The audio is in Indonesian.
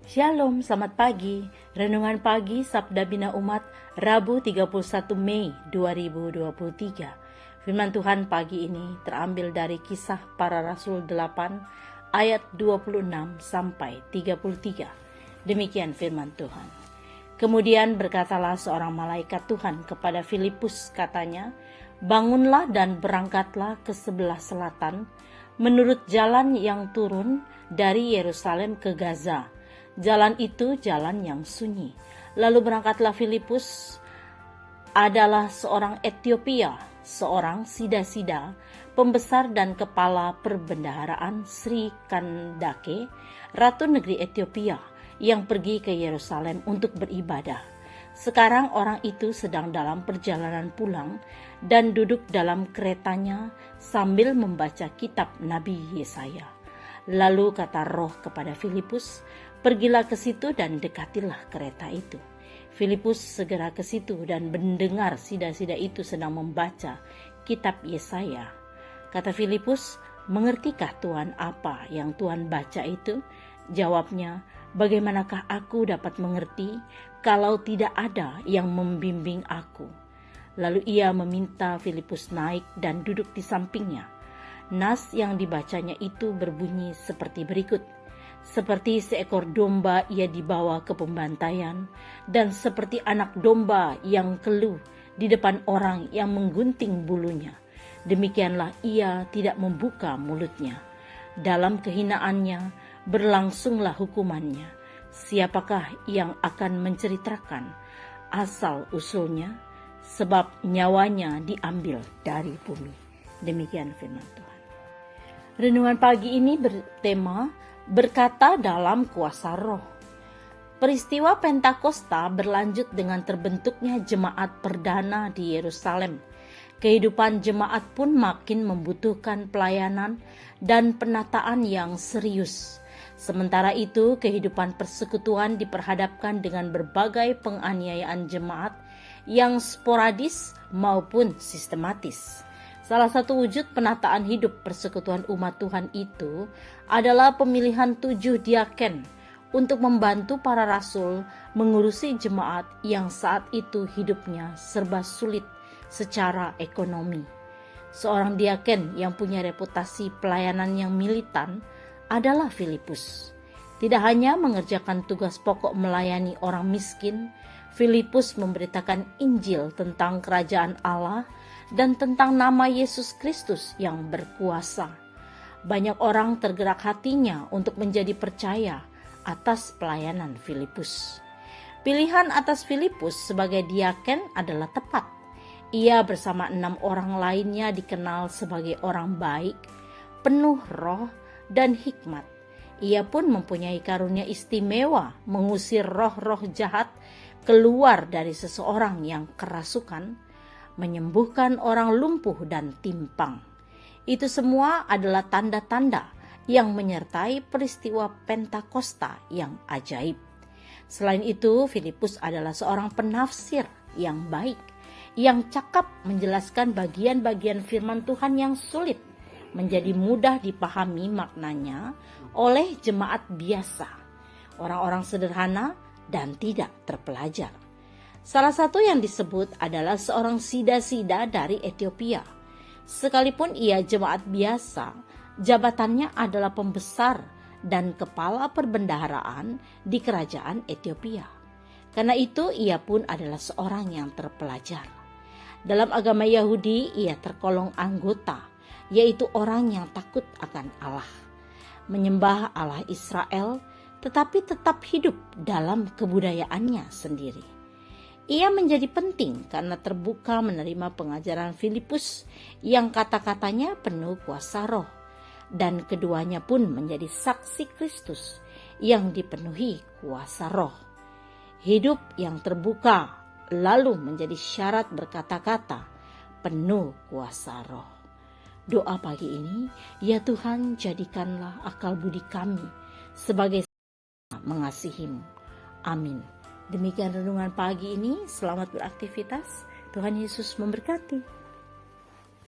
Shalom, selamat pagi. Renungan pagi Sabda Bina Umat, Rabu 31 Mei 2023. Firman Tuhan pagi ini terambil dari Kisah Para Rasul 8 ayat 26 sampai 33. Demikian firman Tuhan. Kemudian berkatalah seorang malaikat Tuhan kepada Filipus, katanya, "Bangunlah dan berangkatlah ke sebelah selatan, menurut jalan yang turun dari Yerusalem ke Gaza. Jalan itu jalan yang sunyi." Lalu berangkatlah Filipus, adalah seorang Etiopia, seorang Sida-Sida, pembesar dan kepala perbendaharaan Sri Kandake, ratu negeri Etiopia, yang pergi ke Yerusalem untuk beribadah. Sekarang orang itu sedang dalam perjalanan pulang dan duduk dalam keretanya sambil membaca kitab Nabi Yesaya. Lalu kata Roh kepada Filipus, "Pergilah ke situ dan dekatilah kereta itu." Filipus segera ke situ dan mendengar Sida-Sida itu sedang membaca kitab Yesaya. Kata Filipus, "Mengertikah Tuhan apa yang Tuhan baca itu?" Jawabnya, "Bagaimanakah aku dapat mengerti kalau tidak ada yang membimbing aku?" Lalu ia meminta Filipus naik dan duduk di sampingnya. Nas yang dibacanya itu berbunyi seperti berikut. "Seperti seekor domba ia dibawa ke pembantaian, dan seperti anak domba yang keluh di depan orang yang menggunting bulunya, demikianlah ia tidak membuka mulutnya. Dalam kehinaannya berlangsunglah hukumannya. Siapakah yang akan menceritakan asal-usulnya? Sebab nyawanya diambil dari bumi." Demikian firman Tuhan. Renungan pagi ini bertema berkata dalam kuasa Roh. Peristiwa Pentakosta berlanjut dengan terbentuknya jemaat perdana di Yerusalem. Kehidupan jemaat pun makin membutuhkan pelayanan dan penataan yang serius. Sementara itu, kehidupan persekutuan diperhadapkan dengan berbagai penganiayaan jemaat yang sporadis maupun sistematis. Salah satu wujud penataan hidup persekutuan umat Tuhan itu adalah pemilihan 7 diaken untuk membantu para rasul mengurusi jemaat yang saat itu hidupnya serba sulit secara ekonomi. Seorang diaken yang punya reputasi pelayanan yang militan adalah Filipus. Tidak hanya mengerjakan tugas pokok melayani orang miskin, Filipus memberitakan Injil tentang kerajaan Allah dan tentang nama Yesus Kristus yang berkuasa. Banyak orang tergerak hatinya untuk menjadi percaya atas pelayanan Filipus. Pilihan atas Filipus sebagai diaken adalah tepat. Ia bersama 6 orang lainnya dikenal sebagai orang baik, penuh roh dan hikmat. Ia pun mempunyai karunia istimewa mengusir roh-roh jahat keluar dari seseorang yang kerasukan, menyembuhkan orang lumpuh dan timpang. Itu semua adalah tanda-tanda yang menyertai peristiwa Pentakosta yang ajaib. Selain itu, Filipus adalah seorang penafsir yang baik, yang cakap menjelaskan bagian-bagian firman Tuhan yang sulit menjadi mudah dipahami maknanya oleh jemaat biasa, orang-orang sederhana dan tidak terpelajar. Salah satu yang disebut adalah seorang Sida-Sida dari Etiopia. Sekalipun ia jemaat biasa, jabatannya adalah pembesar dan kepala perbendaharaan di kerajaan Etiopia. Karena itu ia pun adalah seorang yang terpelajar. Dalam agama Yahudi ia tergolong anggota, yaitu orang yang takut akan Allah, menyembah Allah Israel, tetapi tetap hidup dalam kebudayaannya sendiri. Ia menjadi penting karena terbuka menerima pengajaran Filipus yang kata-katanya penuh kuasa Roh, dan keduanya pun menjadi saksi Kristus yang dipenuhi kuasa Roh. Hidup yang terbuka lalu menjadi syarat berkata-kata penuh kuasa Roh. Doa pagi ini, ya Tuhan, jadikanlah akal budi kami sebagai mengasihi-Mu. Amin. Demikian renungan pagi ini, selamat beraktivitas. Tuhan Yesus memberkati.